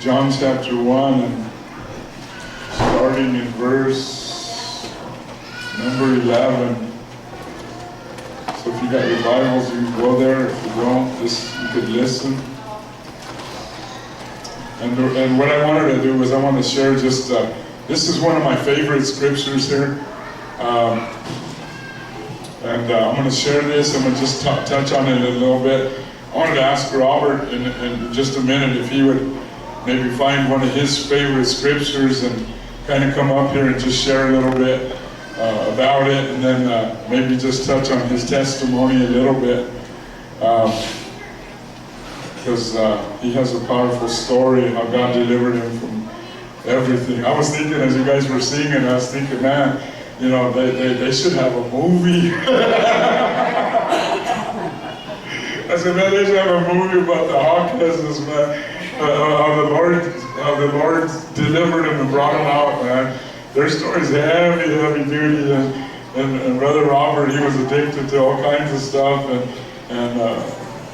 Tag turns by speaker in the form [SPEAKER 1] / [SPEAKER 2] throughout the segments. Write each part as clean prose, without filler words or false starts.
[SPEAKER 1] John chapter 1, and starting in verse number 11. So if you got your Bibles, you can go there. If you don't, you could listen. And what I wanted to do was I want to share just, this is one of my favorite scriptures here. I'm going to share this. I'm going to just touch on it a little bit. I wanted to ask Robert in just a minute if he would maybe find one of his favorite scriptures and kind of come up here and just share a little bit about it, and then maybe just touch on his testimony a little bit. Because he has a powerful story how God delivered him from everything. I was thinking as you guys were singing, I was thinking, man, you know, they should have a movie. I said, man, they should have a movie about the Hawkins, man. How the Lord delivered him and brought him out, man. Their story's heavy duty. And Brother Robert, he was addicted to all kinds of stuff, and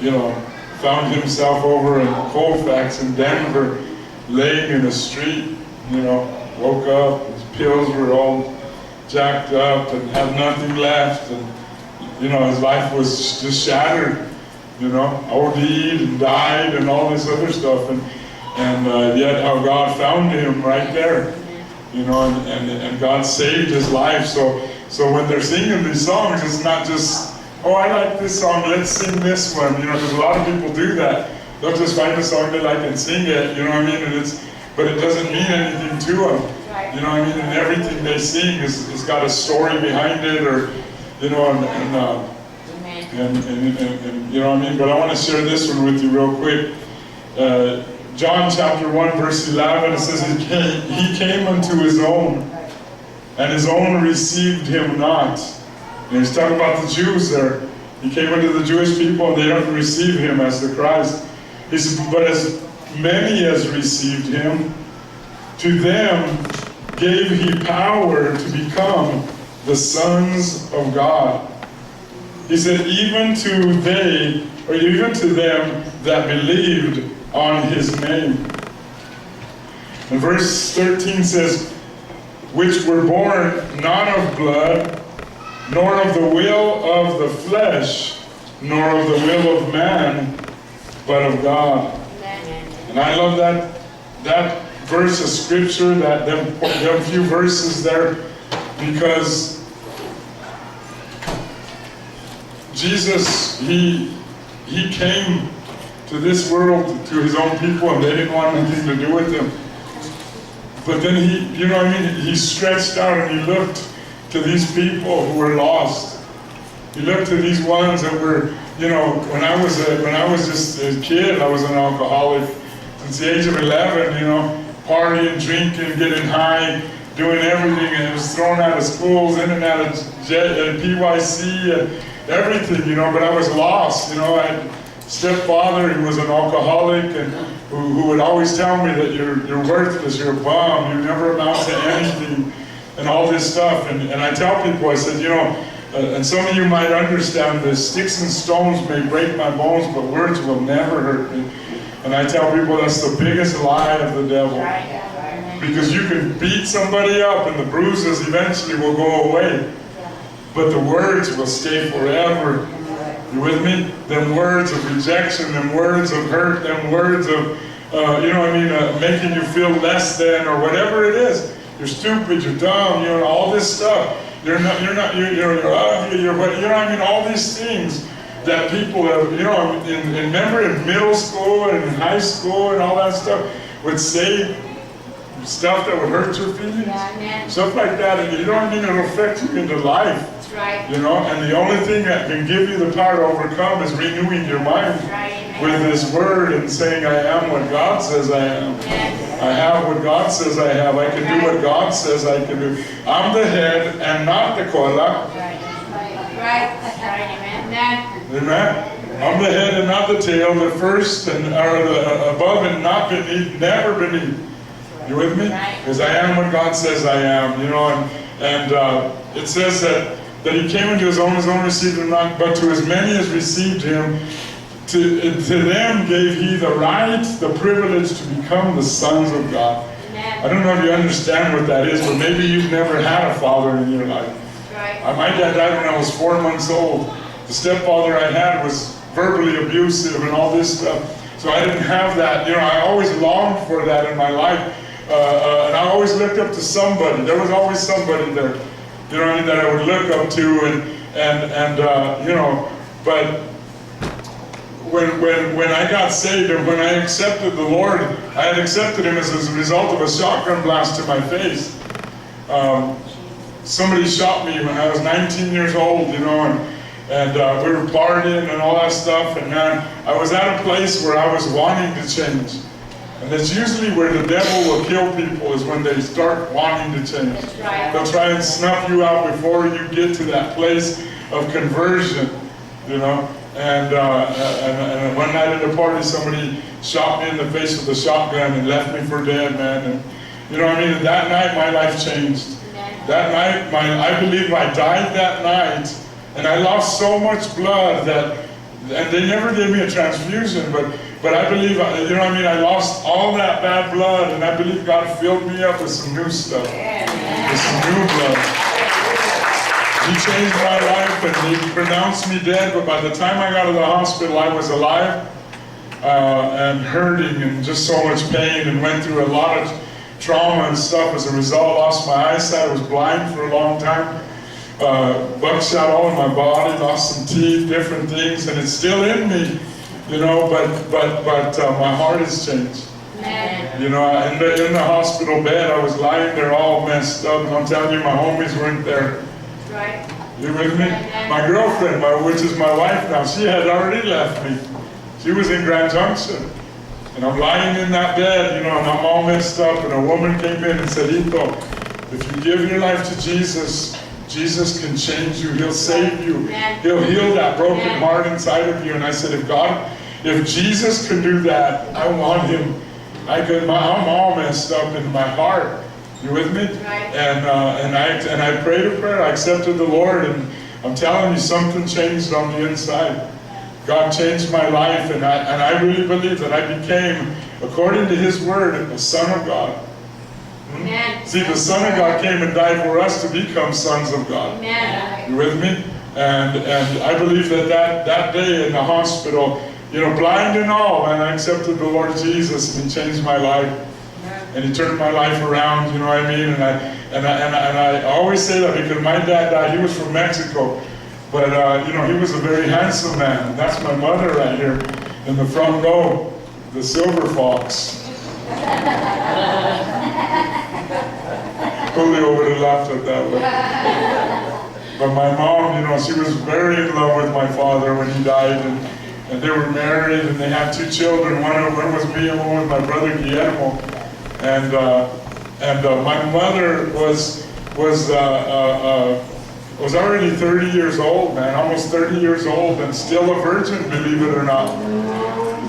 [SPEAKER 1] you know, found himself over in Colfax in Denver, laying in the street. You know, woke up, his pills were all jacked up and had nothing left, and you know, his life was just shattered. You know, OD'd and died and all this other stuff, and yet how God found him right there. You know, and God saved his life. So when they're singing these songs, it's not just, oh, I like this song, let's sing this one. You know, because a lot of people do that. They'll just find a song they like and sing it. You know what I mean? But it doesn't mean anything to them. You know what I mean? And everything they sing is got a story behind it, or you know, and you know what I mean? But I want to share this one with you real quick. John chapter 1 verse 11, it says, He came unto his own, and his own received him not. And he's talking about the Jews there. He came unto the Jewish people, and they don't receive him as the Christ. He says, but as many as received him, to them gave he power to become the sons of God. He said, even to them that believed on his name. And verse 13 says, which were born not of blood, nor of the will of the flesh, nor of the will of man, but of God. And I love that verse of scripture, them few verses there, because Jesus, he came to this world, to his own people, and they didn't want anything to do with him. But then you know what I mean, he stretched out and he looked to these people who were lost. He looked to these ones that were, you know, when I was just a kid, I was an alcoholic. Since the age of 11, you know, partying, drinking, getting high, doing everything, and I was thrown out of schools, in and out of PYC, and everything, you know, but I was lost, you know. I had a stepfather, he was an alcoholic, and who would always tell me that you're worthless, you're a bum, you never amount to anything, and all this stuff. And I tell people, I said, you know, and some of you might understand this, sticks and stones may break my bones, but words will never hurt me. And I tell people that's the biggest lie of the devil. Because you can beat somebody up and the bruises eventually will go away. But the words will stay forever. You with me? Them words of rejection, them words of hurt, them words of, you know what I mean, making you feel less than, or whatever it is. You're stupid, you're dumb, you know, all this stuff. You're ugly, you know what I mean, all these things that people have, you know, remember in middle school and in high school and all that stuff, would say stuff that would hurt your feelings, stuff like that, and you know what I mean, it'll affect you into life.
[SPEAKER 2] That's right.
[SPEAKER 1] You know, and the only thing that can give you the power to overcome is renewing your mind with this word and saying, I am what God says I am. I have what God says I have. I can do what God says I can do. I'm the head and not the cola.
[SPEAKER 2] Right. That's right. Amen.
[SPEAKER 1] Amen. I'm the head and not the tail, the first and or the above and not beneath, never beneath. You with me? Because I am what God says I am. You know, and it says that he came into his own received him not, but to as many as received him, to them gave he the right, the privilege to become the sons of God.
[SPEAKER 2] Amen.
[SPEAKER 1] I don't know if you understand what that is, but maybe you've never had a father in your life.
[SPEAKER 2] Right.
[SPEAKER 1] My dad died when I was 4 months old. The stepfather I had was verbally abusive and all this stuff. So I didn't have that. You know, I always longed for that in my life. And I always looked up to somebody. There was always somebody there, you know what I mean, that I would look up to. And you know, but when I got saved and when I accepted the Lord, I had accepted Him as a result of a shotgun blast to my face. Somebody shot me when I was 19 years old, you know, and we were partying and all that stuff, and man, I was at a place where I was wanting to change. And that's usually where the devil will kill people, is when they start wanting to change.
[SPEAKER 2] Right.
[SPEAKER 1] They'll try and snuff you out before you get to that place of conversion, you know. And one night at a party, somebody shot me in the face with a shotgun and left me for dead, man. And you know what I mean? And that night, my life changed. That night, I believe I died that night, and I lost so much blood that, and they never gave me a transfusion, but I believe, you know what I mean, I lost all that bad blood, and I believe God filled me up with some new stuff, with some new blood. He changed my life, and He pronounced me dead, but by the time I got to the hospital, I was alive, and hurting, and just so much pain, and went through a lot of trauma and stuff. As a result, lost my eyesight. I was blind for a long time. Buckshot all in my body, lost some teeth, different things, and it's still in me, you know, but my heart has changed.
[SPEAKER 2] Amen.
[SPEAKER 1] You know, in the hospital bed, I was lying there all messed up, and I'm telling you, my homies weren't there.
[SPEAKER 2] Right.
[SPEAKER 1] You with me?
[SPEAKER 2] Amen.
[SPEAKER 1] My girlfriend, which is my wife now, she had already left me. She was in Grand Junction. And I'm lying in that bed, you know, and I'm all messed up, and a woman came in and said, Ito, if you give your life to Jesus, Jesus can change you. He'll save you.
[SPEAKER 2] Amen.
[SPEAKER 1] He'll heal that broken
[SPEAKER 2] Amen.
[SPEAKER 1] heart inside of you. And I said, if Jesus can do that, I want Him. I'm all messed up in my heart. You with me?
[SPEAKER 2] Right.
[SPEAKER 1] And I prayed a prayer. I accepted the Lord, and I'm telling you, something changed on the inside. God changed my life, and I really believe that I became, according to His Word, a son of God.
[SPEAKER 2] Amen.
[SPEAKER 1] See, the Son of God came and died for us to become sons of God.
[SPEAKER 2] Amen.
[SPEAKER 1] You with me? And I believe that day in the hospital, you know, blind and all, and I accepted the Lord Jesus, and He changed my life. And He turned my life around, you know what I mean? And I always say that because my dad died. He was from Mexico. But, you know, he was a very handsome man. And that's my mother right here in the front row, the silver fox. Julio would have laughed at that one. But my mom, you know, she was very in love with my father when he died. And they were married, and they had 2 children. One was me and one was my brother Guillermo. And my mother was already 30 years old, man, almost 30 years old, and still a virgin, believe it or not.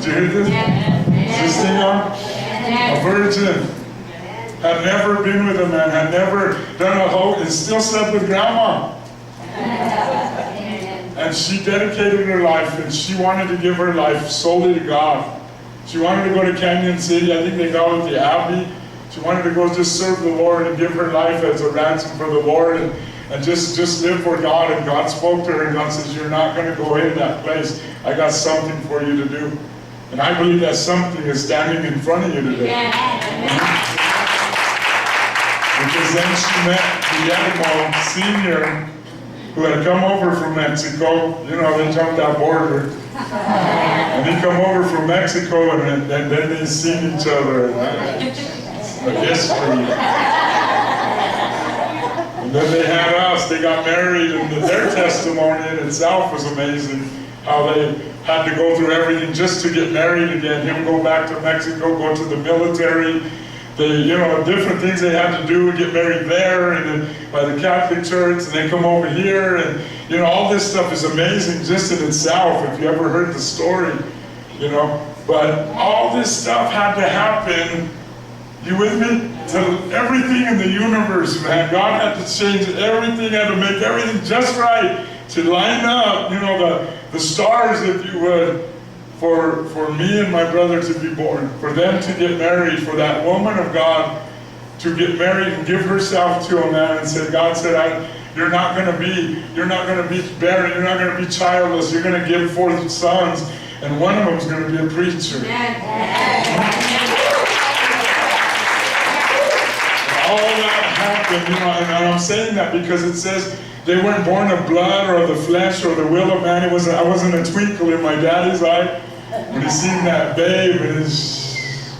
[SPEAKER 1] Did you hear this? Is this thing on? A virgin. Had never been with a man, had never done a whole, and still slept with grandma. And she dedicated her life, and she wanted to give her life solely to God. She wanted to go to Canyon City, I think they call it the Abbey. She wanted to go just serve the Lord and give her life as a ransom for the Lord, and just live for God. And God spoke to her, and God says, you're not going to go in that place. I got something for you to do. And I believe that something is standing in front of you today. Because then she met Guillermo Sr., who had come over from Mexico. You know, they jumped that border. And he come over from Mexico, and then they seen each other. A history. And then they had us. They got married, and their testimony in itself was amazing. How they had to go through everything just to get married again. Him go back to Mexico, go to the military. They, you know, different things they had to do, get married there, and then by the Catholic Church, and then come over here, and you know, all this stuff is amazing just in itself, if you ever heard the story, you know. But all this stuff had to happen, you with me? To everything in the universe, man. God had to change everything, had to make everything just right to line up, you know, the stars, if you would, for me and my brother to be born, for them to get married, for that woman of God to get married and give herself to a man and say, God said, you're not going to be barren, you're not going to be childless, you're going to give forth sons, and one of them is going to be a preacher. All that happened, and I'm saying that because it says they weren't born of blood or of the flesh or the will of man. I wasn't a twinkle in my daddy's eye when he seen that babe and his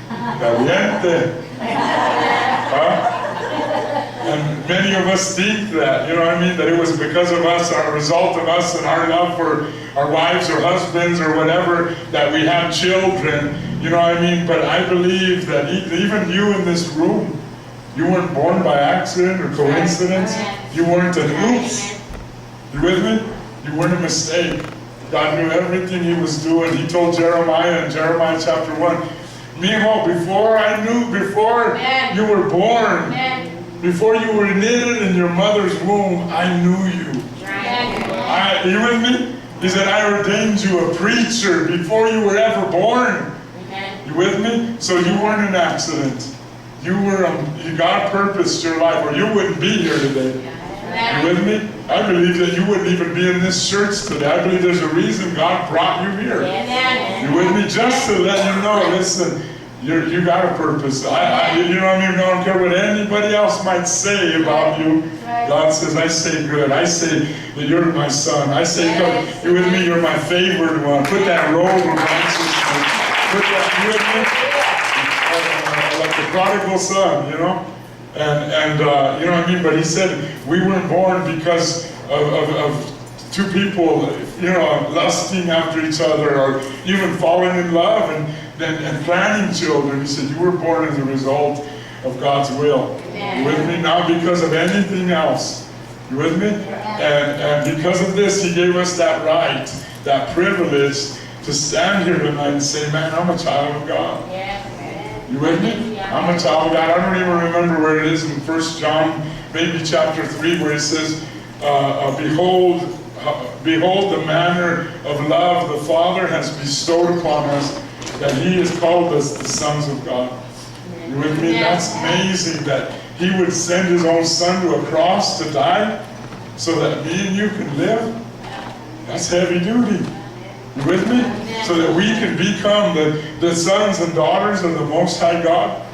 [SPEAKER 1] caliente. Huh? And many of us think that, that it was because of us, our result of us and our love for our wives or husbands or whatever, that we have children, But I believe that even you in this room, you weren't born by accident or coincidence. You weren't an oops. You with me? You weren't a mistake. God knew everything he was doing. He told Jeremiah in Jeremiah chapter 1, Mijo, before you were born, before you were knitted in your mother's womb, I knew you. You with me? He said, I ordained you a preacher before you were ever born. You with me? So you weren't an accident. God purposed your life, or you wouldn't be here today. You with me? I believe that you wouldn't even be in this church today. I believe there's a reason God brought you here. You with me? Just to let you know, listen, you got a purpose. I don't care what anybody else might say about you. God says, I say good. I say that you're my son. I say, you with me? You're my favored one. Put that robe of righteousness. Put that, you with me? Like the prodigal son, And but he said we weren't born because of two people, lusting after each other or even falling in love and planning children. He said you were born as a result of God's will. You with me? Not because of anything else. You with me? And because of this, he gave us that right, that privilege to stand here tonight and say, man, I'm a child of God. You with me? I'm a child of God. I don't even remember where it is in 1 John, maybe chapter 3, where it says, behold the manner of love the Father has bestowed upon us, that he has called us the sons of God. You with me? That's amazing that he would send his own son to a cross to die so that me and you can live. That's heavy duty. You with me? So that we can become the sons and daughters of the Most High God.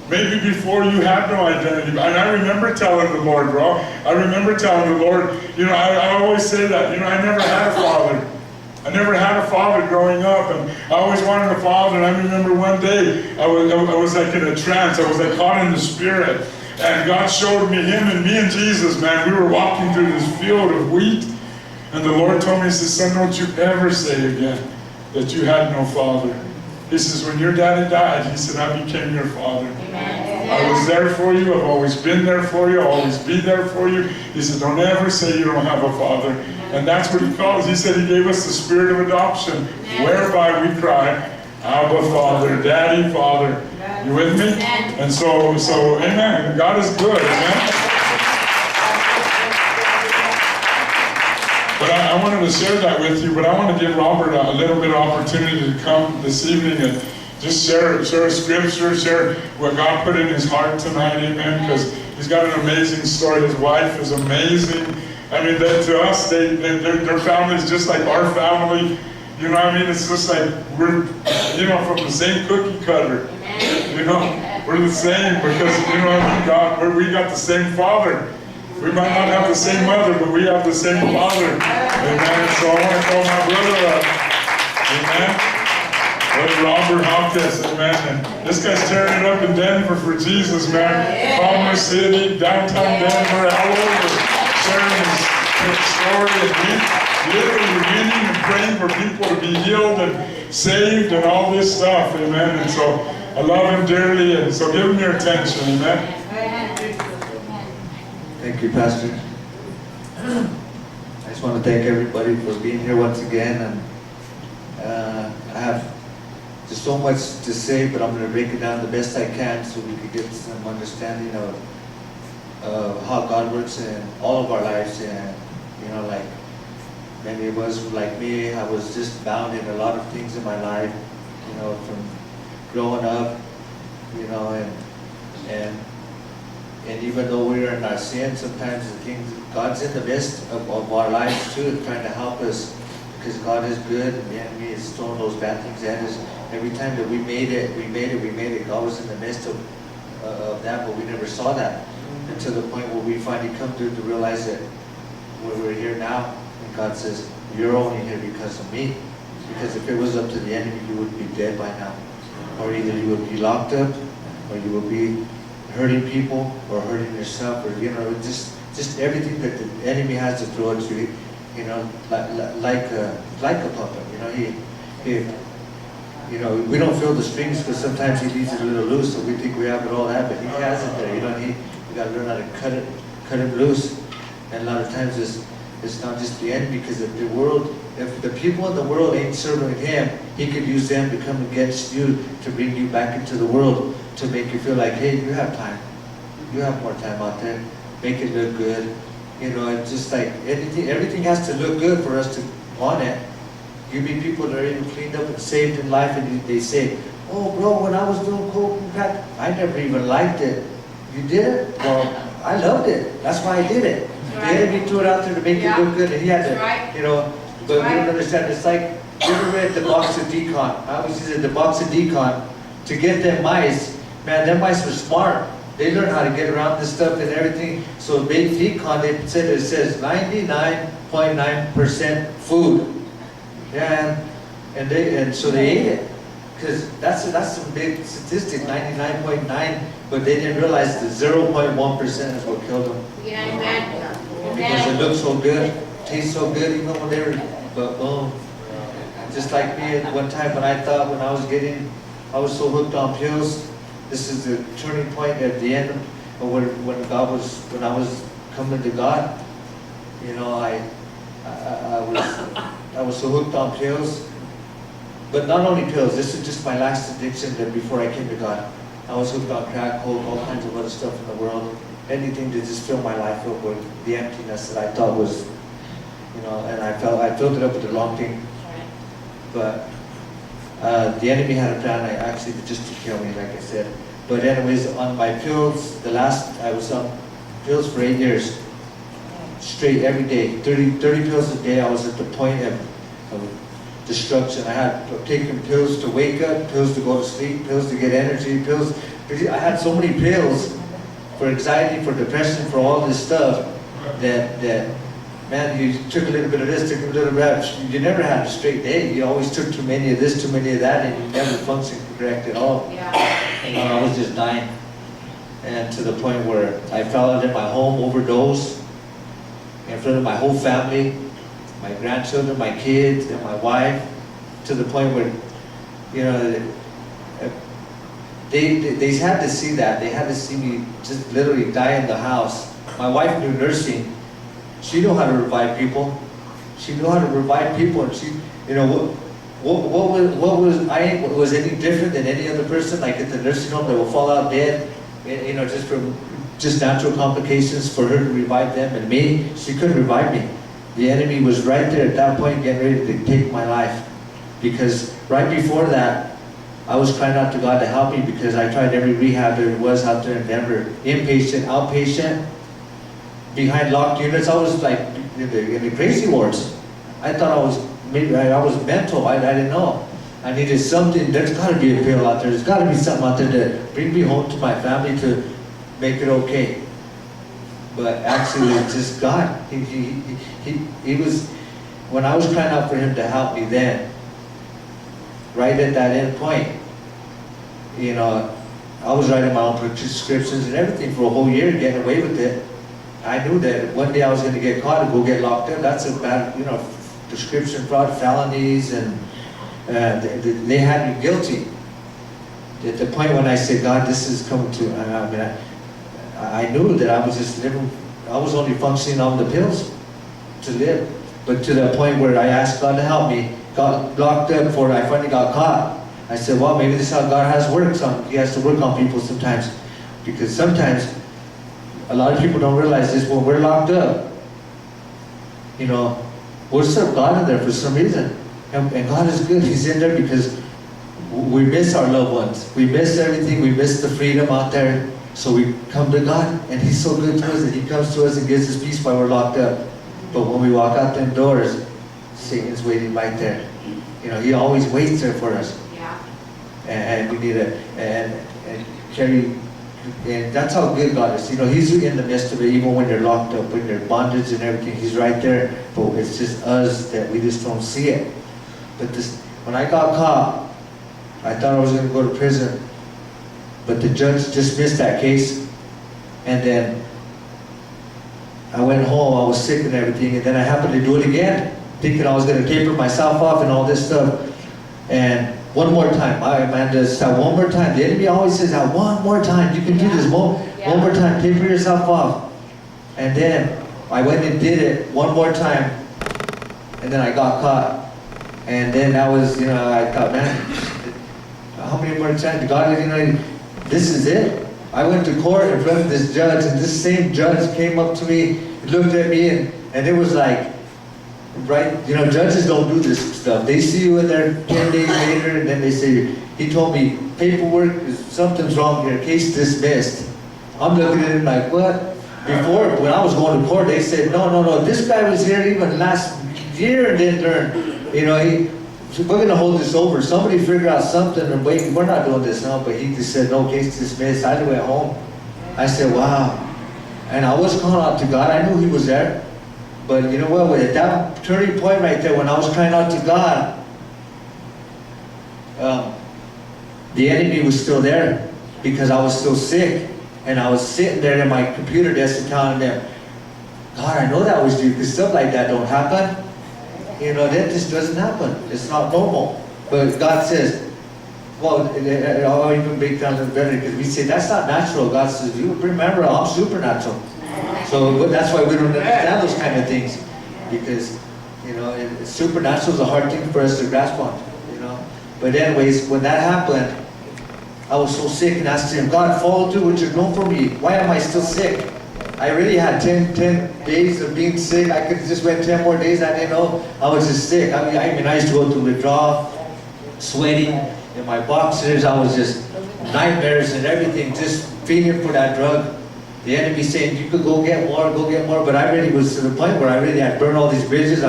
[SPEAKER 1] Maybe before you had no identity. And I remember telling the Lord, bro. I remember telling the Lord, I always say that, I never had a father. I never had a father growing up, and I always wanted a father. And I remember one day, I was like in a trance. I was like caught in the Spirit. And God showed me him and me and Jesus, man. We were walking through this field of wheat. And the Lord told me, he says, son, don't you ever say again that you had no father. He says, when your daddy died, he said, I became your father. Amen. I was there for you. I've always been there for you. I'll always be there for you. He said, don't ever say you don't have a father. And that's what he calls. He said he gave us the spirit of adoption, whereby we cry, Abba, Father, Daddy, Father. You with me? And so, amen. God is good, amen. But I wanted to share that with you, but I want to give Robert a little bit of opportunity to come this evening and just share a scripture, share what God put in his heart tonight, amen, because he's got an amazing story. His wife is amazing. I mean, to us, their family is just like our family. You know what I mean? It's just like we're, from the same cookie cutter. We're the same because, we got the same father. We might not have the same mother, but we have the same father. Amen. So I want to call my brother up. Amen. Brother Robert Hopkins. Amen. And this guy's tearing it up in Denver for Jesus, man. Commerce City, downtown Denver, all over. Sharing his story and literally winning and praying for people to be healed and saved and all this stuff. Amen. And so I love him dearly. And so give him your attention. Amen.
[SPEAKER 3] Thank you, Pastor. I just want to thank everybody for being here once again. And I have just so much to say, but I'm going to break it down the best I can so we can get some understanding of how God works in all of our lives. And, Many of us were like me. I was just bound in a lot of things in my life, from growing up, and and even though we are in our sin, sometimes the things, God's in the midst of our lives too, trying to help us, because God is good, and the enemy is throwing those bad things at us. Every time that we made it, God was in the midst of that, but we never saw that until the point where we finally come to realize that we're here now, and God says, you're only here because of me. Because if it was up to the enemy, you would be dead by now. Or either you would be locked up, or you would be hurting people, or hurting yourself, or just everything that the enemy has to throw at you, like a puppet. We don't feel the strings because sometimes he leaves it a little loose, so we think we have it all that, but he has it there. We got to learn how to cut him loose. And a lot of times it's not just the enemy, because if the people in the world ain't serving him, he could use them to come against you, to bring you back into the world, to make you feel like, hey, you have time. You have more time out there. Make it look good. It's just like everything has to look good for us to want it. You meet people that are even cleaned up and saved in life, and they say, oh, bro, when I was doing coke and crack, I never even liked it. You did it? Well, I loved it. That's why I did it. The enemy threw it out there to make it look good, and he had to, but we don't understand. It's like, you ever read the box of decon? I always use the box of decon to get them mice. Man, them mice were smart. They learn how to get around this stuff and everything. So big decon, it says 99.9% food. Yeah, and so they ate it. Because that's some big statistic, 99.9, but they didn't realize the 0.1% is what killed them.
[SPEAKER 2] Yeah, amen.
[SPEAKER 3] Because it looked so good, tastes so good, even when they were, but boom. Just like me at one time when I thought I was so hooked on pills. This is the turning point at the end of when I was coming to God. I was so hooked on pills. But not only pills, this is just my last addiction that before I came to God. I was hooked on crack, coke, all kinds of other stuff in the world. Anything to just fill my life up with the emptiness that I thought was, and I filled it up with the wrong thing. But the enemy had a plan, actually, just to kill me, like I said. But anyways, on my pills, I was on pills for 8 years. Straight, every day. 30 pills a day. I was at the point of destruction. I had taken pills to wake up, pills to go to sleep, pills to get energy, pills. I had so many pills for anxiety, for depression, for all this stuff that man, you took a little bit of this, took a little bit of that. You never had a straight day. You always took too many of this, too many of that, and you never functioned correct at all.
[SPEAKER 2] Yeah.
[SPEAKER 3] I was just dying. And to the point where I fell out in my home, overdose, in front of my whole family, my grandchildren, my kids, and my wife, to the point where, they had to see that. They had to see me just literally die in the house. My wife knew nursing. She knew how to revive people. She knew how to revive people, and she, what was any different than any other person, like at the nursing home that will fall out dead, just from natural complications, for her to revive them, and me, she couldn't revive me. The enemy was right there at that point, getting ready to take my life, because right before that, I was crying out to God to help me, because I tried every rehab there was out there in Denver, inpatient, outpatient, behind locked units. I was like in the crazy wards. I thought I was mental. I didn't know. I needed something. There's got to be a pill out there. There's got to be something out there to bring me home to my family, to make it okay. But actually, it's just God. He was, when I was crying out for Him to help me then, right at that end point, I was writing my own prescriptions and everything for a whole year, getting away with it. I knew that one day I was going to get caught and go get locked up. That's a bad, prescription fraud, felonies, and they had me guilty. At the point when I said, God, this is coming to, I knew that I was just living, I was only functioning on the pills to live. But to the point where I asked God to help me, got locked up before I finally got caught. I said, well, maybe this is how God has works on. He has to work on people sometimes. Because sometimes, a lot of people don't realize this, when we're locked up, we'll serve God in there for some reason. And God is good. He's in there because we miss our loved ones. We miss everything. We miss the freedom out there. So we come to God, and He's so good to us that He comes to us and gives us peace while we're locked up. But when we walk out them doors, Satan's waiting right there. You know, he always waits there for us.
[SPEAKER 2] Yeah.
[SPEAKER 3] And we need to and carry. And that's how good God is. You know, He's in the midst of it, even when they're locked up, when they're bondage and everything. He's right there. But it's just us that we just don't see it. But this, when I got caught, I thought I was going to go to prison. But the judge dismissed that case. And then I went home. I was sick and everything. And then I happened to do it again, thinking I was going to taper myself off and all this stuff. And one more time, Amanda said, one more time. The enemy always says that, one more time. You can do this one more time. Taper yourself off. And then I went and did it one more time. And then I got caught. And then that was, you know, I thought, man, how many more times? God, you know, this is it. I went to court in front of this judge, and this same judge came up to me, looked at me, and it was like, right, you know, judges don't do this stuff. They see you in there 10 days later, and then they say, he told me, paperwork, something's wrong here, case dismissed. I'm looking at him like, what? Before, when I was going to court, they said, no, this guy was here even last year and didn't learn. You know, we're going to hold this over. Somebody figure out something and wait, we're not doing this now. But he just said, no, case dismissed. I went home. I said, wow. And I was calling out to God. I knew He was there. But you know what, at that turning point right there, when I was crying out to God, the enemy was still there because I was still sick. And I was sitting there at my computer desk and telling them, God, I know that was you, because stuff like that don't happen. You know, that just doesn't happen. It's not normal. But God says, well, I'll even break down the better, because we say, that's not natural. God says, you remember, I'm supernatural. So that's why we don't understand those kind of things, because, you know, supernatural is a hard thing for us to grasp on, you know. But anyways, when that happened, I was so sick and asked Him, God, follow through what you're doing for me. Why am I still sick? I really had 10 days of being sick. I could have just went 10 more days. I didn't know. I was just sick. I mean, I used to go through withdrawal, sweating in my boxers. I was just nightmares and everything, just feeling for that drug. The enemy saying, you could go get more. But I really was to the point where I really had burned all these bridges.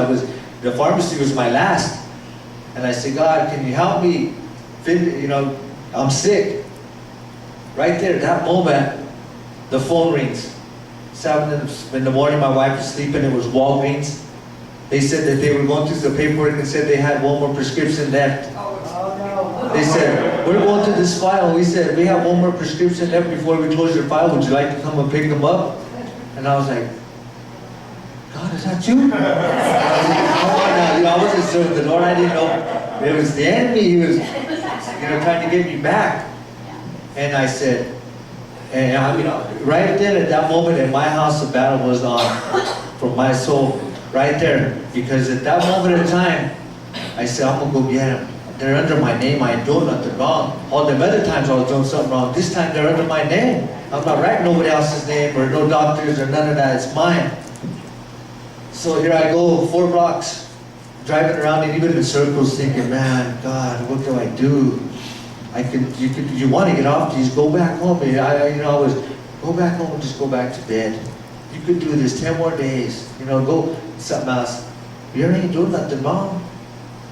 [SPEAKER 3] The pharmacy was my last. And I said, God, can you help me? You know, I'm sick. Right there, that moment, the phone rings. 7 in the morning, my wife was sleeping. It was Walgreens. They said that they were going through the paperwork and said they had one more prescription left. They said, we're going through this file. We said, we have one more prescription left before we close your file. Would you like to come and pick them up? And I was like, God, is that you? I was like, come on now. You know, I wasn't serving the Lord. I didn't know. It was the enemy. He was, you know, trying to get me back. And I said, and I mean, right then at that moment in my house, the battle was on for my soul. Right there. Because at that moment in time, I said, I'm going to go get them. They're under my name. I ain't doing nothing wrong. All the other times I was doing something wrong. This time they're under my name. I'm not writing nobody else's name or no doctors or none of that. It's mine. So here I go, 4 blocks, driving around and even in circles thinking, man, God, what do I do? You want to get off these, go back home. I was, go back home and just go back to bed. You could do this 10 more days. You know, go something else. You ain't doing nothing wrong.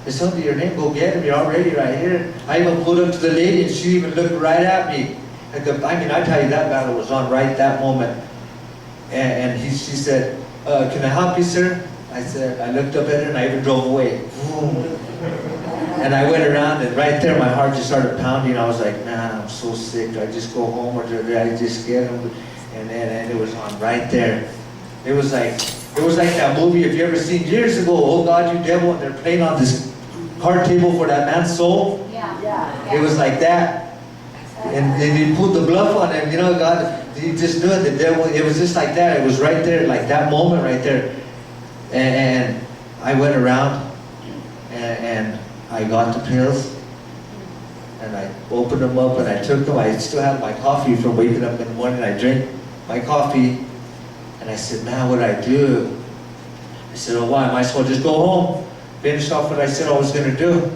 [SPEAKER 3] It's under your name, go get him, you're already right here. I even pulled up to the lady and she even looked right at me. I mean, I tell you, that battle was on right that moment. And she said, can I help you, sir? I said, I looked up at her and I even drove away. Boom. And I went around and right there my heart just started pounding. I was like, man, I'm so sick. Do I just go home or do I just get him? And it was on right there. It was like that movie, if you ever seen years ago, Oh God, You Devil, and they're playing on this card table for that man's soul.
[SPEAKER 2] Yeah.
[SPEAKER 3] It was like that. And he put the bluff on him, you know, God, he just knew it, the devil, it was just like that. It was right there, like that moment right there. And I went around and I got the pills and I opened them up and I took them. I still had my coffee from waking up in the morning. I drank my coffee and I said, man, what did I do? I said, oh, why? Might as well just go home. Finish off what I said I was gonna do.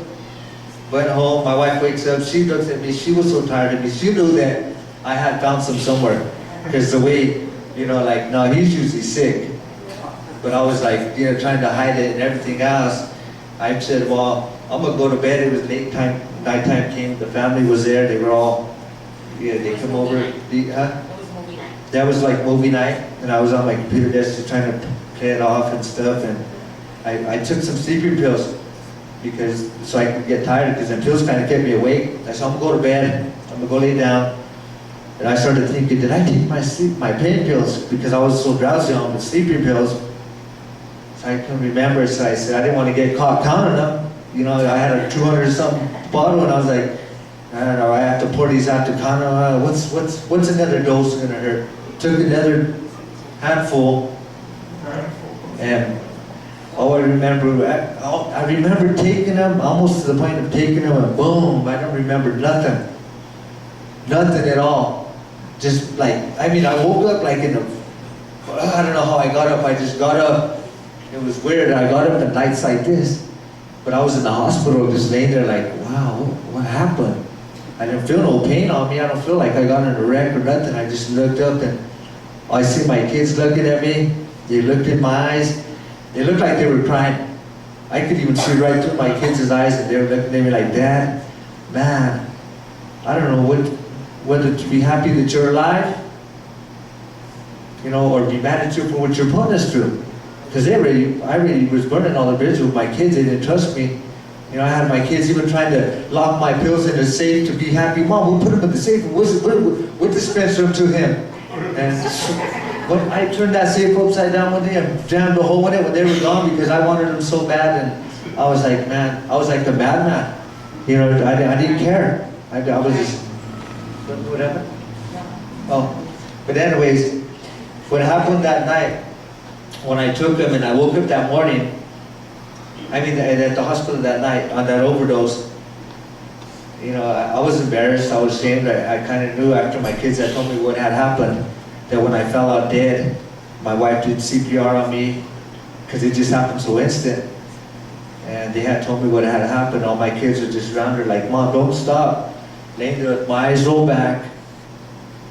[SPEAKER 3] Went home, my wife wakes up, she looks at me, she was so tired of me. She knew that I had found some somewhere. Because the way, you know, like, no, he's usually sick. But I was like, you know, trying to hide it and everything else. I said, well, I'm gonna go to bed. It was nighttime came, the family was there, they were all, yeah, they come over. That was like movie night, and I was on my computer desk just trying to play it off and stuff, and I took some sleeping pills because so I could get tired, because the pills kind of kept me awake. I said, I'm gonna go to bed, I'm gonna go lay down. And I started thinking, did I take my pain pills? Because I was so drowsy on the sleeping pills. So I couldn't remember, so I said, I didn't want to get caught counting them. You know, I had a 200-something bottle, and I was like, I don't know, I have to pour these out to count them. What's another dose gonna hurt? Took another handful, and all I remember taking them, almost to the point of taking them, and boom, I don't remember nothing. Nothing at all. Just like, I mean, I woke up like in a, I don't know how I got up, I just got up. It was weird, I got up and nights like this. But I was in the hospital just laying there like, wow, what happened? I didn't feel no pain on me, I don't feel like I got in a wreck or nothing. I just looked up and I see my kids looking at me. They looked in my eyes. They looked like they were crying. I could even see right through my kids' eyes, and they were looking at me like, Dad, man, I don't know whether to be happy that you're alive, you know, or be mad at you for what you're putting us through. Because I really was burning all the bridges with my kids. They didn't trust me. You know, I had my kids even trying to lock my pills in the safe to be happy. Mom, we'll put them in the safe. We'll dispense them to him. And when I turned that safe upside down one day and jammed a hole in it when they were gone because I wanted them so bad, and I was like, man, I was like the bad man. You know, I didn't care. I was just, whatever. Oh, but anyways, what happened that night, when I took them and I woke up that morning, I mean, at the hospital that night on that overdose, you know, I was embarrassed, I was ashamed. I kind of knew after my kids had told me what had happened, that when I fell out dead, my wife did CPR on me, because it just happened so instant. And they had told me what had happened. All my kids were just around her like, Mom, don't stop. Laying there with my eyes rolled back,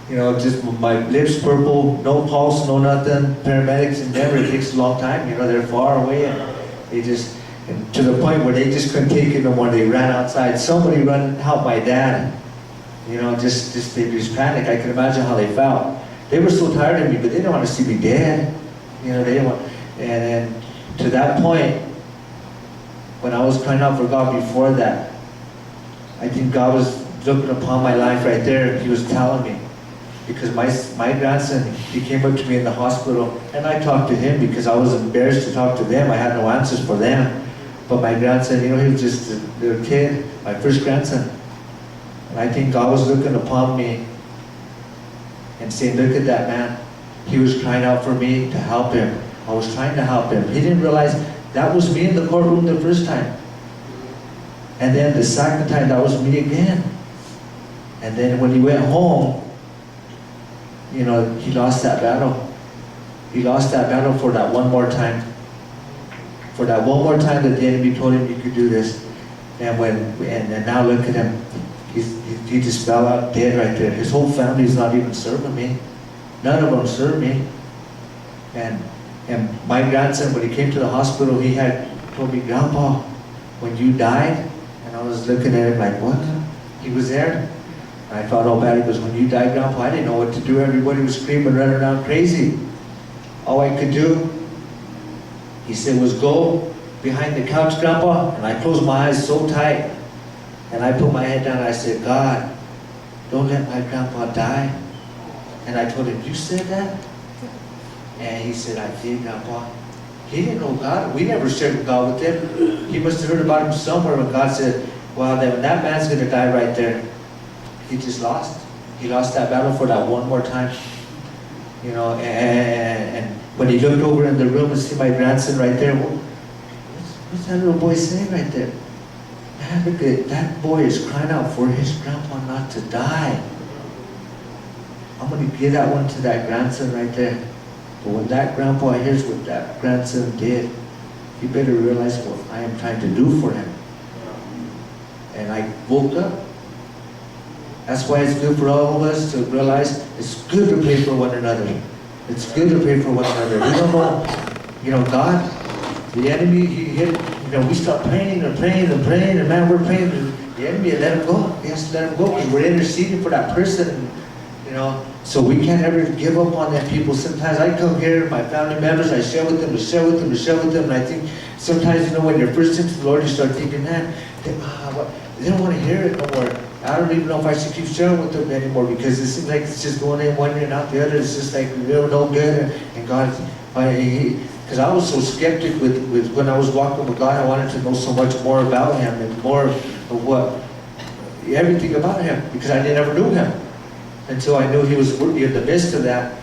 [SPEAKER 3] you know, just my lips purple, no pulse, no nothing. Paramedics in Denver, it takes a long time, you know, they're far away, and they just, and to the point where they just couldn't take it no more. They ran outside. Somebody run help my dad. You know, just they just panicked. I can imagine how they felt. They were so tired of me, but they didn't want to see me dead. You know, they didn't want. And then to that point, when I was crying out for God before that, I think God was looking upon my life right there. He was telling me, because my grandson, he came up to me in the hospital, and I talked to him because I was embarrassed to talk to them. I had no answers for them. But my grandson, you know, he was just a little kid, my first grandson. And I think God was looking upon me and saying, look at that man. He was crying out for me to help him. I was trying to help him. He didn't realize that was me in the courtroom the first time. And then the second time, that was me again. And then when he went home, you know, he lost that battle. He lost that battle for that one more time. For that one more time that the enemy told him you could do this. And now look at him. He just fell out dead right there. His whole family's not even serving me. None of them serve me. And my grandson, when he came to the hospital, he had told me, Grandpa, when you died, and I was looking at him like, what? He was there. And I thought all bad. He goes, when you died, Grandpa, I didn't know what to do. Everybody was screaming, running around crazy. All I could do, he said, was go behind the couch, Grandpa, and I closed my eyes so tight. And I put my head down and I said, God, don't let my grandpa die. And I told him, you said that? And he said, I did, Grandpa. He didn't know God. We never shared God with him. He must have heard about him somewhere when God said, well, then when that man's going to die right there. He just lost. He lost that battle for that one more time. You know, and when he looked over in the room and see my grandson right there, what's that little boy saying right there? Man, look at that boy is crying out for his grandpa not to die. I'm going to give that one to that grandson right there. But when that grandpa hears what that grandson did, he better realize what I am trying to do for him. And I woke up. That's why it's good for all of us to realize it's good to pray for one another. It's good to pray for one another. We don't know, God, the enemy, he hit, we start praying and praying and praying, and man, we're praying. The enemy, let him go. He has to let him go because we're interceding for that person, So we can't ever give up on that people. Sometimes I come here, my family members, I share with them, and I think sometimes, when you're first into the Lord, you start thinking, man, they don't want to hear it no more. I don't even know if I should keep sharing with them anymore because it seems like it's just going in one ear and out the other. It's just like they're no good. And God, because I was so skeptic with when I was walking with God, I wanted to know so much more about Him and more of everything about Him because I never knew Him until I knew He was in the midst of that.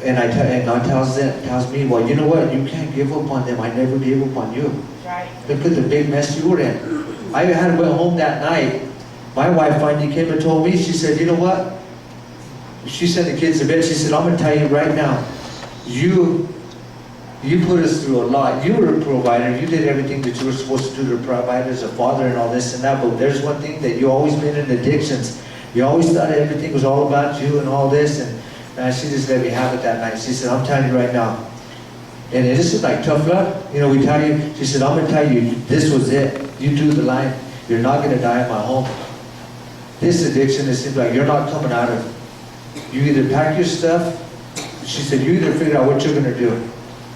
[SPEAKER 3] And God tells me, well, you know what? You can't give up on them. I never gave up on you.
[SPEAKER 2] Right.
[SPEAKER 3] Look at the big mess you were in. I had went home that night. My wife finally came and told me, she said, you know what? She sent the kids to bed. She said, I'm going to tell you right now, you put us through a lot. You were a provider. You did everything that you were supposed to do to provide as a father and all this and that. But there's one thing that you always been in addictions. You always thought everything was all about you and all this. And she just let me have it that night. She said, I'm telling you right now. And this is like tough luck. We tell you, she said, I'm going to tell you, this was it. You drew the line. You're not going to die in my home. This addiction, it seems like you're not coming out of it. You either pack your stuff. She said, you either figure out what you're going to do.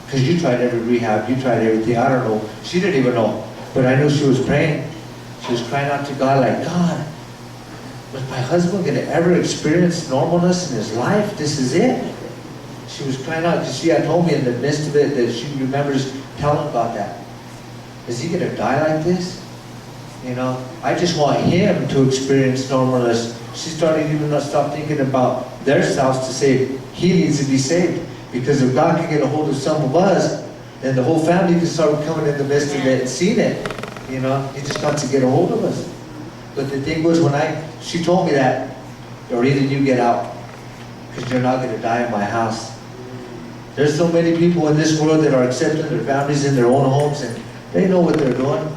[SPEAKER 3] Because you tried every rehab. You tried everything. I don't know. She didn't even know. But I knew she was praying. She was crying out to God like, God, was my husband going to ever experience normalness in his life? This is it. She was crying out because she had told me in the midst of it that she remembers telling about that. Is he going to die like this? I just want him to experience normalness. She started even to stop thinking about their selves to say he needs to be saved. Because if God can get a hold of some of us, then the whole family can start coming in the midst of it and seeing it. He just got to get a hold of us. But the thing was, she told me that, or either you get out, because you're not going to die in my house. There's so many people in this world that are accepting their families in their own homes, and they know what they're doing.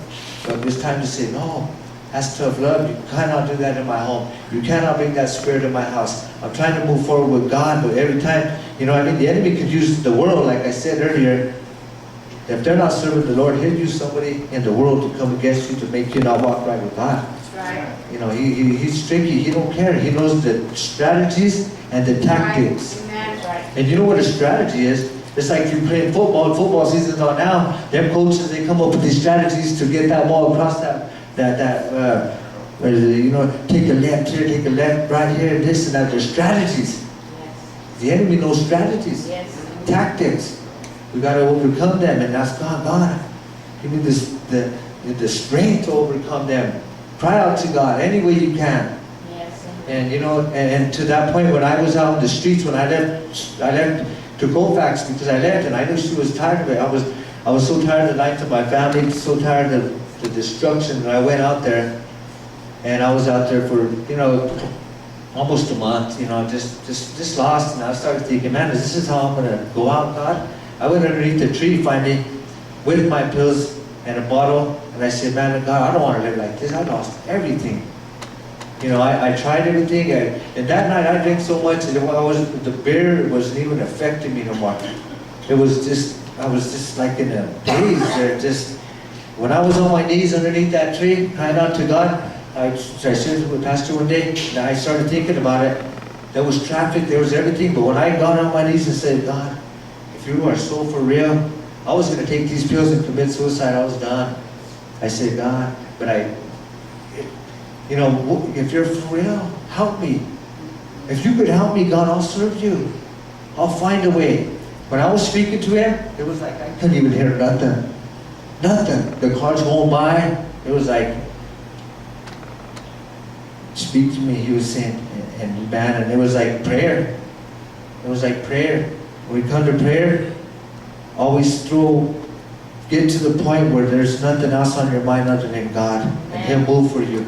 [SPEAKER 3] But it's time to say, no, that's tough love. You cannot do that in my home. You cannot bring that spirit in my house. I'm trying to move forward with God, but every time, the enemy could use the world, like I said earlier. If they're not serving the Lord, he'll use somebody in the world to come against you to make you not walk right with God.
[SPEAKER 2] That's right.
[SPEAKER 3] He's tricky. He don't care. He knows the strategies and the tactics.
[SPEAKER 2] Right. Amen. Right.
[SPEAKER 3] And you know what a strategy is? It's like you're playing football. Football season's on now. Them coaches, they come up with these strategies to get that ball across take a left here, take a left, right here, this and that. There's strategies.
[SPEAKER 2] Yes.
[SPEAKER 3] The enemy knows strategies,
[SPEAKER 2] Yes.
[SPEAKER 3] tactics. We got to overcome them and ask God, God, give me the strength to overcome them. Cry out to God any way you can.
[SPEAKER 2] Yes.
[SPEAKER 3] And and to that point when I was out in the streets, when I left to Colfax because I left and I knew she was tired of it. I was so tired of the night of my family, so tired of the destruction, and I went out there, and I was out there for almost a month, just lost, and I started thinking, man, this is how I'm gonna go out, God? I went underneath the tree finally with my pills and a bottle, and I said, man, God, I don't want to live like this. I lost everything. I tried everything, and that night I drank so much that the beer wasn't even affecting me no more. I was just like in a daze there. When I was on my knees underneath that tree, crying out to God, I shared with Pastor one day, and I started thinking about it. There was traffic, there was everything, but when I got on my knees and said, God, if you are so for real, I was going to take these pills and commit suicide. I was done. I said, God, but if you're for real, help me. If you could help me, God, I'll serve you. I'll find a way. When I was speaking to him, it was like I couldn't even hear nothing. Nothing. The cars going by, it was like, speak to me, he was saying, and it was like prayer. It was like prayer. When we come to prayer, always get to the point where there's nothing else on your mind other than God, and He'll move for you.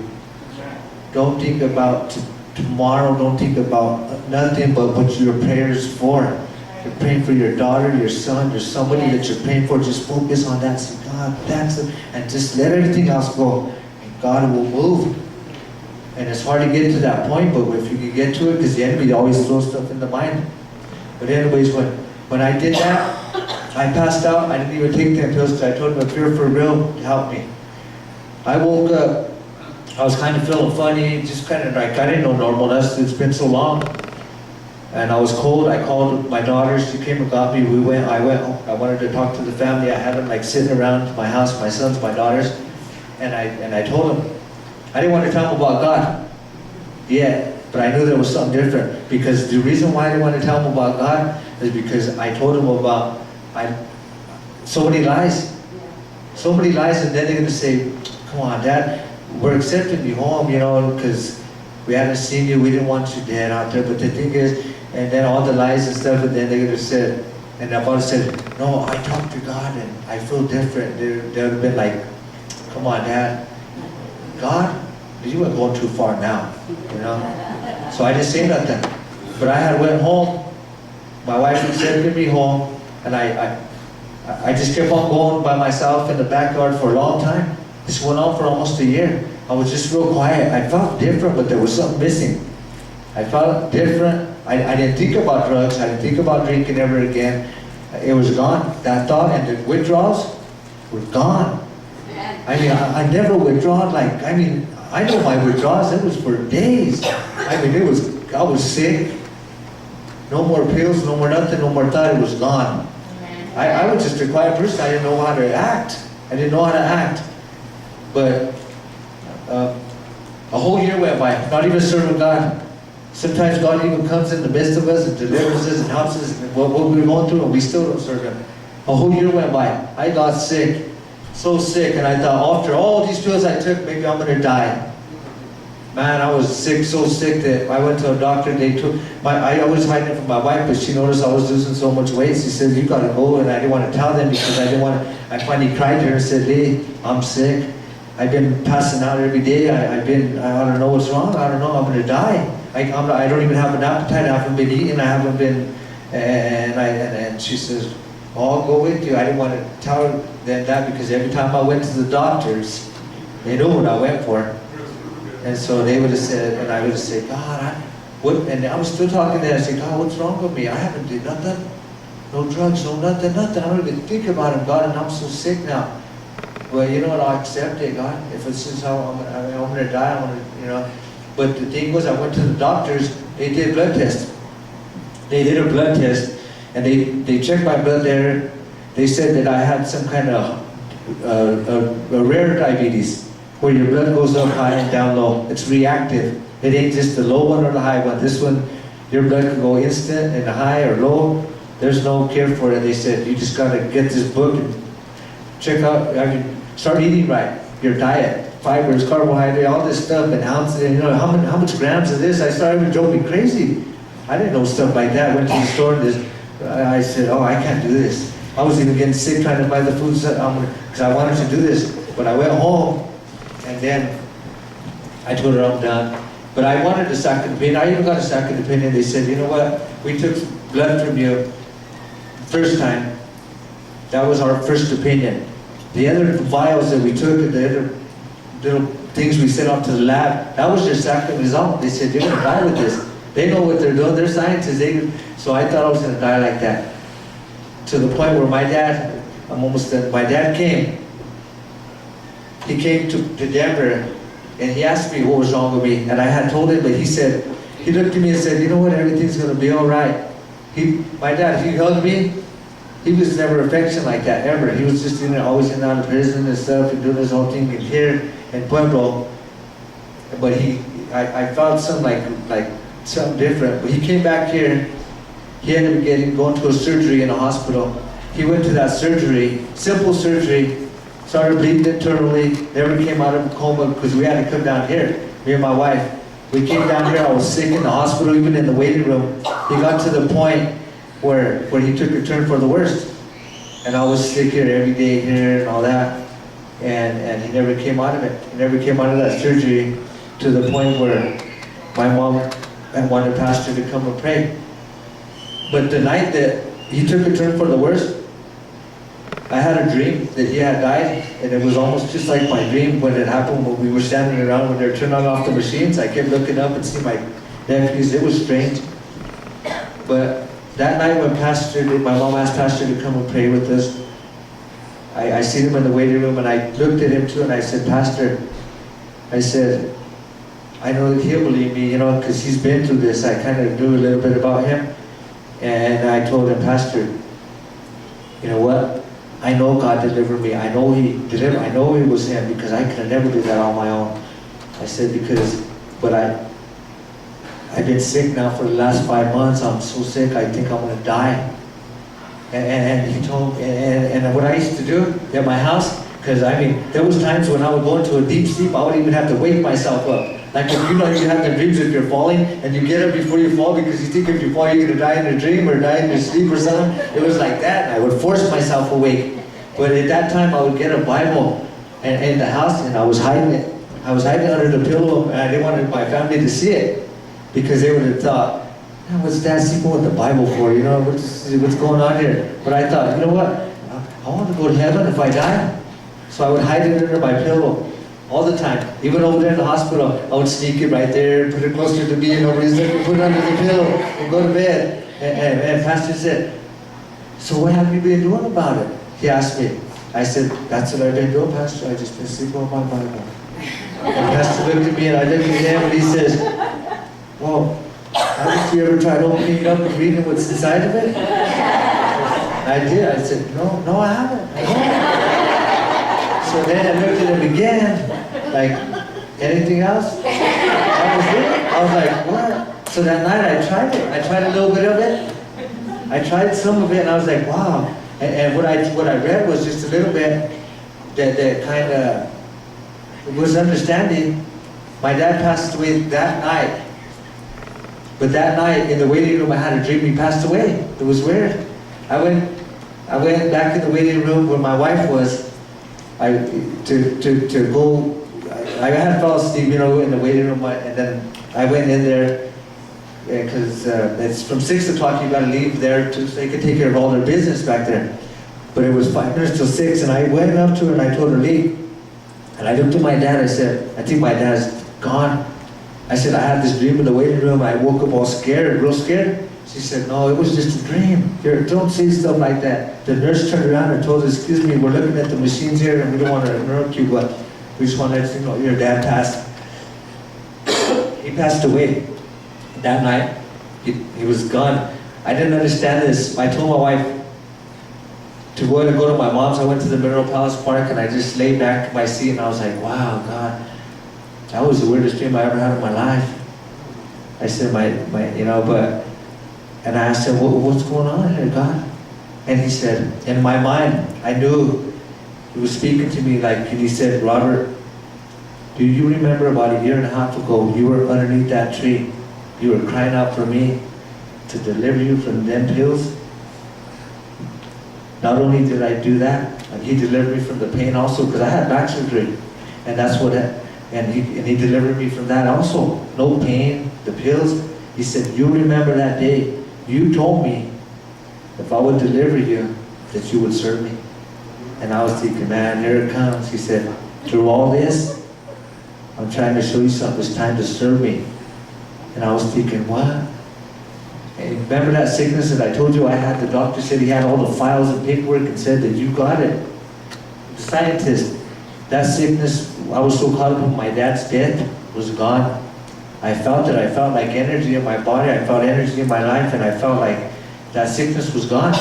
[SPEAKER 3] Don't think about tomorrow, don't think about nothing but what your prayers for. You're praying for your daughter, your son, or somebody that you're praying for. Just focus on that. Say, God, that's it. And just let everything else go. And God will move. And it's hard to get to that point, but if you can get to it, because the enemy always throws stuff in the mind. But anyways, when I did that, I passed out. I didn't even take the pills because I told him if you're for real, help me. I woke up. I was kind of feeling funny, just kind of like, I didn't know normal. It's been so long. And I was cold. I called my daughters. She came and got me. I went home. I wanted to talk to the family. I had them like sitting around my house, my sons, my daughters. And I told them, I didn't want to tell them about God yet, but I knew there was something different. Because the reason why I didn't want to tell them about God is because I told them about so many lies. So many lies, and then they're going to say, come on, Dad, we're accepting you home, you know, because we haven't seen you, we didn't want you dead out there. But the thing is, and then all the lies and stuff, and then they're going to say, and I've always said, no, I talked to God and I feel different. They would have been like, come on, Dad, God, you were going too far now, you know. So I didn't say nothing. But I had went home, my wife accepted me home, and I just kept on going by myself in the backyard for a long time. This went on for almost a year. I was just real quiet. I felt different, but there was something missing. I felt different. I didn't think about drugs. I didn't think about drinking ever again. It was gone. That thought and the withdrawals were gone. I mean, I never withdrawn like, I mean, I know my withdrawals, it was for days. I mean, I was sick. No more pills, no more nothing, no more thought, it was gone. I was just a quiet person. I didn't know how to act. I didn't know how to act. But a whole year went by, not even serving God. Sometimes God even comes in the midst of us and delivers us and helps us in what we were going through, and we still don't serve Him. A whole year went by. I got sick, so sick, and I thought after all these pills I took, maybe I'm going to die. Man, I was sick, so sick that I went to a doctor. I was hiding it from my wife, but she noticed I was losing so much weight. She said, you got to go, and I didn't want to tell them because I didn't want to. I finally cried to her and said, hey, I'm sick. I've been passing out every day. I don't know what's wrong. I don't know. I'm going to die. I don't even have an appetite. I haven't been eating. I haven't been. And she says, oh, I'll go with you. I didn't want to tell them that because every time I went to the doctors, they knew what I went for. And so they would have said, and I would have said, God, and I was still talking to them. I said, God, what's wrong with me? I haven't did nothing. No drugs, no nothing. I don't even think about Him, God, and I'm so sick now. Well, you know what? I'll accept it, God. If it's just how I'm going to die, I'm going to, you know. But the thing was, I went to the doctors. They did a blood test. They did a blood test, and they checked my blood there. They said that I had some kind of a rare diabetes, where your blood goes up high and down low. It's reactive. It ain't just the low one or the high one. This one, your blood can go instant and high or low. There's no cure for it. They said, you just got to get this book and check out, start eating right, your diet, fibers, carbohydrate, all this stuff, and ounces, and you know, how much grams of this? I started, it drove me crazy. I didn't know stuff like that. I went to the store and I said, oh, I can't do this. I was even getting sick trying to buy the food because I wanted to do this. But I went home, and then I told her I'm done. But I wanted a second opinion. I even got a second opinion. They said, you know what? We took blood from you first time. That was our first opinion. The other vials that we took and the other little things we sent off to the lab, that was their second result. They said, you're going to die with this. They know what they're doing. They're scientists. So I thought I was going to die like that. To the point where my dad, I'm almost done. My dad came. He came to Denver, and he asked me what was wrong with me. And I had told him, but he looked at me and said, you know what, everything's going to be all right. My dad, he hugged me. He was never affection like that, ever. He was just always in and out of prison and stuff and doing his own thing in here in Pueblo. But I felt something like something different. But he came back here. He ended up going to a surgery in a hospital. He went to that surgery, simple surgery, started bleeding internally, never came out of a coma because we had to come down here, me and my wife. We came down here, I was sick in the hospital, even in the waiting room. He got to the point where he took a turn for the worst. And I was sick here every day here and all that. And he never came out of it. He never came out of that surgery to the point where my mom wanted Pastor to come and pray. But the night that he took a turn for the worse, I had a dream that he had died, and it was almost just like my dream when it happened when we were standing around when they were turning off the machines. I kept looking up and seeing my nephews. It was strange. But that night when my mom asked Pastor to come and pray with us, I seen him in the waiting room, and I looked at him too, and I said, Pastor, I said, I know that he'll believe me, you know, because he's been through this. I kind of knew a little bit about him. And I told him, Pastor, you know what? I know God delivered me. I know He delivered. I know it was Him, because I could have never do that on my own. I said, but I've been sick now for the last 5 months. I'm so sick, I think I'm going to die. And he told me, and what I used to do at my house, because I mean, there was times when I would go into a deep sleep, I would even have to wake myself up. Like if you know you have the dreams if you're falling, and you get up before you fall because you think if you fall you're going to die in a dream or die in your sleep or something. It was like that, and I would force myself awake. But at that time I would get a Bible in the house, and I was hiding it. I was hiding under the pillow, and I didn't want my family to see it, because they would have thought, what's Dad sleeping with the Bible for? You know, what's going on here? But I thought, you know what? I want to go to heaven if I die. So I would hide it under my pillow all the time. Even over there in the hospital, I would sneak it right there, put it closer to me, and nobody's looking, put it under the pillow, and go to bed. And Pastor said, so what have you been doing about it? He asked me. I said, that's what I've been doing, Pastor. I just been sleeping with my Bible. And Pastor looked at me, and I looked at him, and he says, well, haven't you ever tried opening it up and reading what's inside of it? I did. I said, no, I haven't. I don't. So then I looked at him again, like, anything else? That was it. I was like, what? So that night I tried it. I tried a little bit of it. I tried some of it, and I was like, wow. And what I read was just a little bit that kind of was understanding. My dad passed away that night. But that night in the waiting room, I had a dream he passed away. It was weird. I went back in the waiting room where my wife was. To go. I had fell asleep, you know, in the waiting room, and then I went in there because it's from 6 o'clock. You got to leave there so they could take care of all their business back there. But it was 5 minutes till 6, and I went up to her and I told her leave. And I looked at my dad. I said, I think my dad's gone. I said, I had this dream in the waiting room. I woke up all scared, real scared. She said, no, it was just a dream. Here, don't say stuff like that. The nurse turned around and told us, excuse me, we're looking at the machines here, and we don't want to interrupt you, but we just want to let you know your dad passed. He passed away that night. He was gone. I didn't understand this. I told my wife to go to my mom's. I went to the Mineral Palace Park, and I just laid back in my seat, and I was like, wow, God. That was the weirdest dream I ever had in my life. I said, and I asked him, what's going on here, God? And he said, in my mind, I knew he was speaking to me like, and he said, Robert, do you remember about 1.5 years ago, you were underneath that tree. You were crying out for me to deliver you from them pills. Not only did I do that, and he delivered me from the pain also, because I had back surgery. And that's what And he delivered me from that also. No pain, the pills. He said, you remember that day, you told me if I would deliver you, that you would serve me. And I was thinking, man, here it comes. He said, through all this, I'm trying to show you something. It's time to serve me. And I was thinking, what? And remember that sickness that I told you I had? The doctor said he had all the files and paperwork and said that you got it. The scientist, that sickness, I was so caught up in my dad's death, was gone. I felt it. I felt like energy in my body. I felt energy in my life, and I felt like that sickness was gone.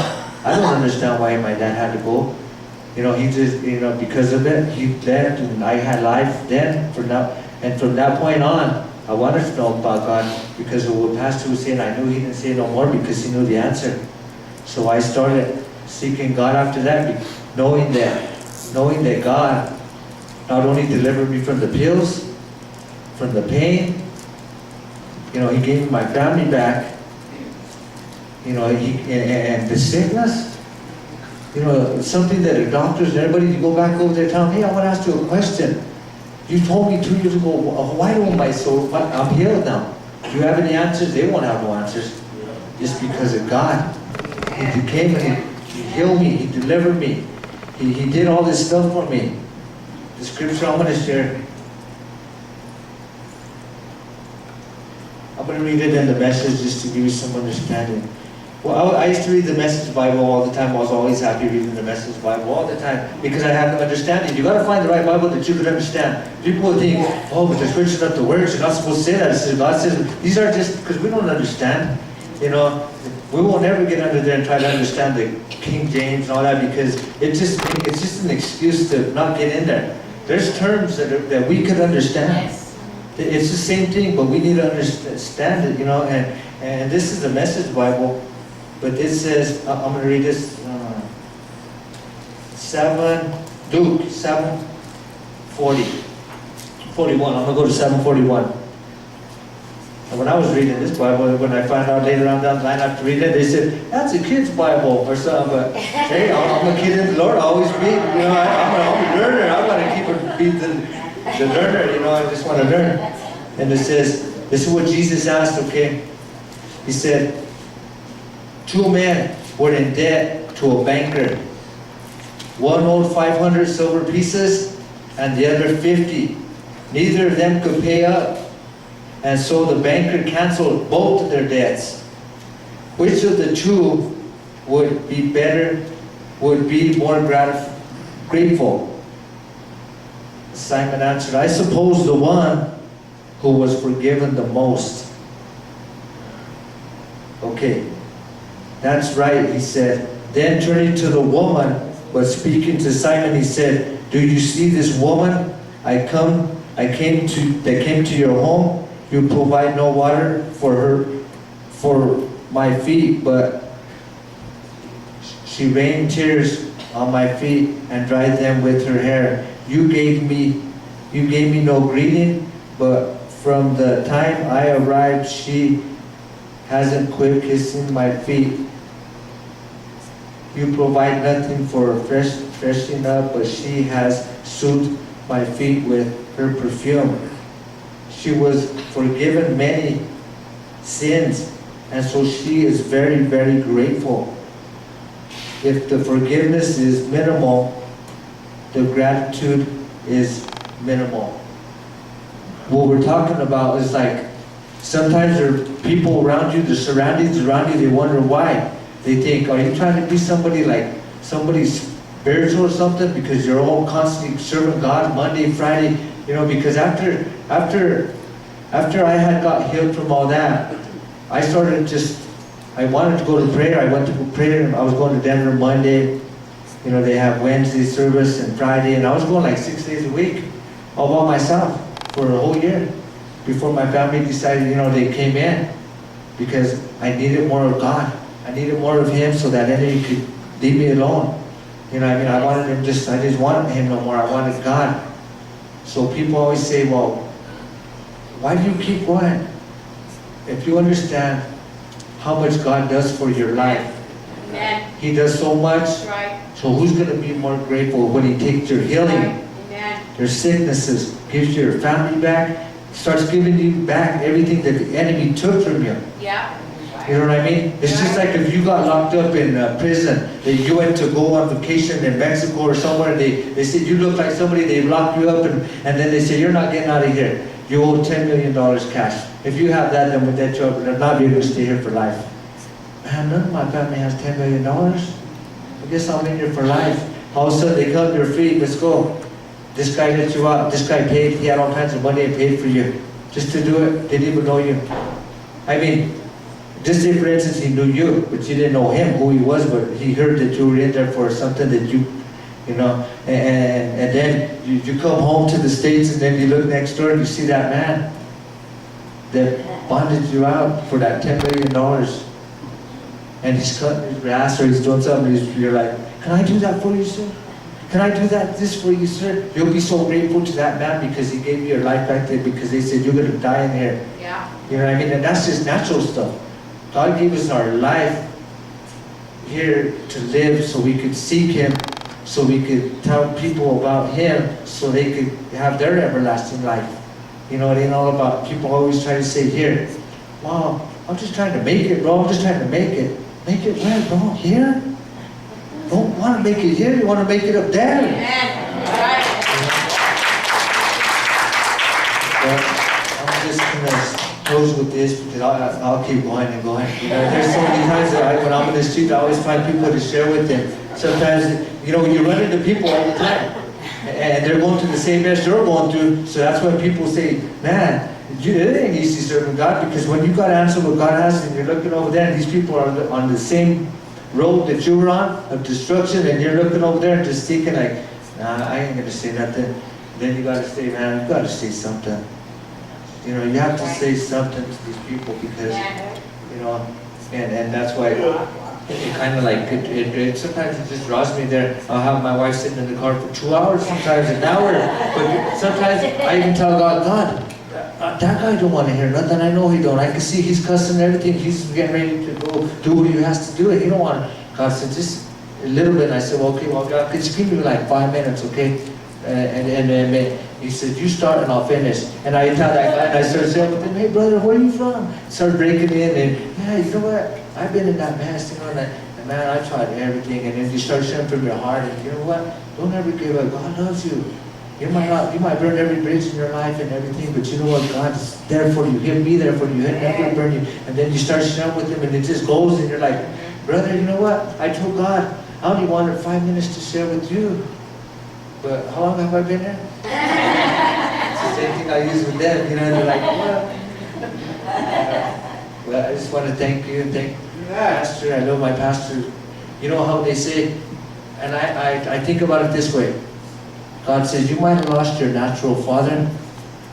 [SPEAKER 3] I don't understand why my dad had to go. You know, he just, you know, because of it, he left, and I had life then. And from that point on, I wanted to know about God, because of what Pastor was saying. I knew he didn't say no more because he knew the answer. So I started seeking God after that, knowing that God not only delivered me from the pills, from the pain, you know, he gave me my family back, you know, and the sickness, you know, it's something that the doctors and everybody, you go back over there telling me, hey, I want to ask you a question. You told me 2 years ago, why don't my soul, I'm healed now. Do you have any answers? They won't have no answers. Just because of God. He came and He healed me. He delivered me. He did all this stuff for me. The scripture I'm going to share. I'm going to read it in the Message just to give you some understanding. Well, I used to read the Message Bible all the time. I was always happy reading the Message Bible all the time because I had no understanding. You got to find the right Bible that you could understand. People would think, oh, but the scripture's not the words. You're not supposed to say that. It says, God says, these are just because we don't understand. You know, we won't ever get under there and try to understand the King James and all that because it's just an excuse to not get in there. There's terms that we could understand.
[SPEAKER 2] Yes.
[SPEAKER 3] It's the same thing, but we need to understand it, you know. And this is the Message Bible, but this says, I'm going to read this, Luke 7:41. I'm going to go to 7:41. And when I was reading this Bible, when I found out later on down the line after reading it, they said, that's a kid's Bible or something. But hey, I'm a kid in the Lord. I always read, you know, I'm a learner. I want to be the learner, you know, I just want to learn. And it says, this is what Jesus asked, okay? He said, 2 men were in debt to a banker. One owed 500 silver pieces and the other 50. Neither of them could pay up. And so the banker canceled both of their debts. Which of the two would be more grateful? Simon answered, I suppose the one who was forgiven the most. Okay, that's right, he said. Then turning to the woman, but speaking to Simon, he said, do you see this woman? That came to your home. You provide no water for my feet, but she rained tears on my feet and dried them with her hair. You gave me no greeting, but from the time I arrived, she hasn't quit kissing my feet. You provide nothing for freshening up, but she has soothed my feet with her perfume. She was forgiven many sins, and so she is very, very grateful. If the forgiveness is minimal, the gratitude is minimal. What we're talking about is like, sometimes there are people around you, the surroundings around you, they wonder why. They think, are you trying to be somebody spiritual or something? Because you're all constantly serving God Monday, Friday, you know, because after I had got healed from all that, I wanted to go to prayer. I went to prayer. I was going to Denver Monday. You know, they have Wednesday service and Friday, and I was going like 6 days a week, all by myself for a whole year. Before my family decided, you know, they came in because I needed more of God. I needed more of Him so that enemy could leave me alone. You know, I mean, I just wanted Him no more. I wanted God. So people always say, well, why do you keep going? If you understand how much God does for your life,
[SPEAKER 2] Amen.
[SPEAKER 3] He does so much.
[SPEAKER 2] That's right.
[SPEAKER 3] So who's going to be more grateful when He takes your healing,
[SPEAKER 2] Amen.
[SPEAKER 3] your sicknesses, gives you your family back, starts giving you back everything that the enemy took from you?
[SPEAKER 2] Yeah.
[SPEAKER 3] You know what I mean? It's just like if you got locked up in prison, that you went to go on vacation in Mexico or somewhere, and they said you look like somebody, they locked you up, and then they say, you're not getting out of here. You owe $10 million cash. If you have that, then with that job, you'll not be able to stay here for life. Man, none of my family has $10 million. I guess I'm in here for life. All of a sudden, they come to your feet, let's go. This guy let you out. This guy paid. He had all kinds of money and paid for you. Just to do it, didn't even know you. I mean, just say for instance, he knew you, but you didn't know him, who he was, but he heard that you were in there for something that you know, and then you come home to the States, and then you look next door and you see that man that bonded you out for that $10 million, and he's cutting his grass or he's doing something, you're like, can I do that for you, sir? Can I do this for you, sir? You'll be so grateful to that man because he gave you your life back there, because they said you're going to die in here.
[SPEAKER 2] Yeah.
[SPEAKER 3] You know what I mean? And that's just natural stuff. God gave us our life here to live so we could seek Him, so we could tell people about Him, so they could have their everlasting life. You know, it ain't all about, people always try to say here, wow, I'm just trying to make it, bro. I'm just trying to make it. Make it where, bro? Here? Don't want to make it here. You want to make it up there.
[SPEAKER 2] Amen. Right.
[SPEAKER 3] But I'm just gonna close with this because I'll keep going and going. You know, there's so many times that when I'm in the street, I always find people to share with them. Sometimes, you know, you run into people all the time, and they're going through the same mess you're going through. So that's when people say, man, it ain't easy serving God, because when you got to answer what God has, and you're looking over there, and these people are on the same road that you were on of destruction, and you're looking over there and just thinking like, nah, I ain't gonna say nothing. Then you gotta say, man, you gotta say something. You know, you have to say something to these people, because, you know, and that's why it kind of like, it sometimes it just draws me there. I'll have my wife sitting in the car for 2 hours, sometimes an hour, but sometimes I even tell God, that guy don't want to hear nothing. I know he don't. I can see he's cussing everything. He's getting ready to go do what he has to do. And he don't want to. God said, just a little bit. And I said, well, okay, well, God, could you give me like 5 minutes, okay? And he said, you start and I'll finish. And I tell that guy, and I started saying with him, hey brother, where are you from? Started breaking in, and yeah, you know what? I've been in that mess, you know, and man, I tried everything. And then you start sharing from your heart, and you know what? Don't ever give up. God loves you. You might burn every bridge in your life and everything, but you know what? God's there for you. He'll be there for you. He'll never burn you. And then you start sharing with him, and it just goes, and you're like, brother, you know what? I told God, I only wanted 5 minutes to share with you. But how long have I been here? It's the same thing I use with them, you know, they're like, what? Well, I just want to thank you, and thank Pastor. I love my pastor. You know how they say, and I think about it this way. God says, you might have lost your natural father,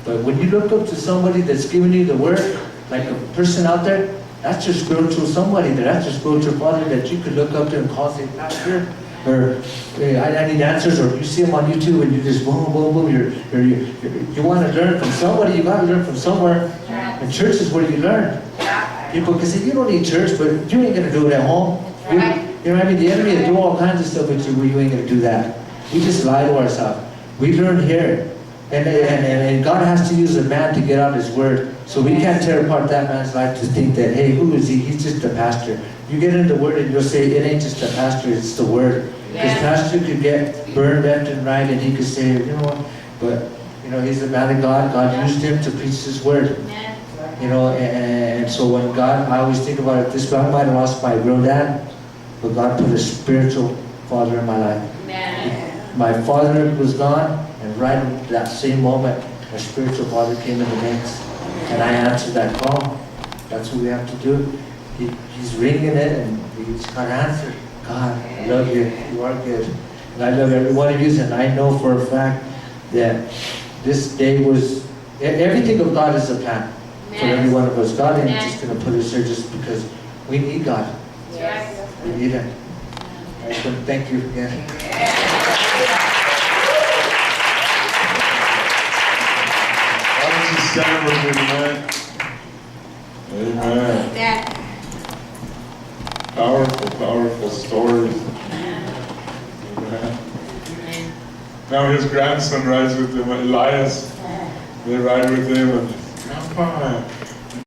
[SPEAKER 3] but when you look up to somebody that's giving you the word, like a person out there, that's your spiritual somebody there. That's your spiritual father that you could look up to and call, say, Pastor, or hey, I need answers, or you see them on YouTube and you just boom, boom, boom. You want to learn from somebody, you got to learn from somewhere. And church is where you learn. People can say, you don't need church, but you ain't going to do it at home. You know what I mean? The enemy will do all kinds of stuff with you where you ain't going to do that. We just lie to ourselves. We learn here. And God has to use a man to get out his word. So we can't tear apart that man's life to think that, hey, who is he? He's just a pastor. You get in the word and you'll say, it ain't just a pastor, it's the word. Because pastor could get burned left and right, and he could say, you know what? But, you know, he's a man of God. God used him to preach his word. You know, and so when God, I always think about it this way, I might have lost my real dad, but God put a spiritual father in my life. My father was gone, and right at that same moment, a spiritual father came in the mix, and I answered that call. That's what we have to do. He's ringing it, and he's got to answer. God, I love you. You are good. And I love every one of you, and I know for a fact that this day was, everything of God is a plan for every one of us. God ain't just going to put us here just because we need God. We need Him. I just want to thank you again.
[SPEAKER 1] Stand with me tonight. Amen. Powerful, powerful stories. Amen. Now his grandson rides with him, Elias. They ride with him, and Grandpa,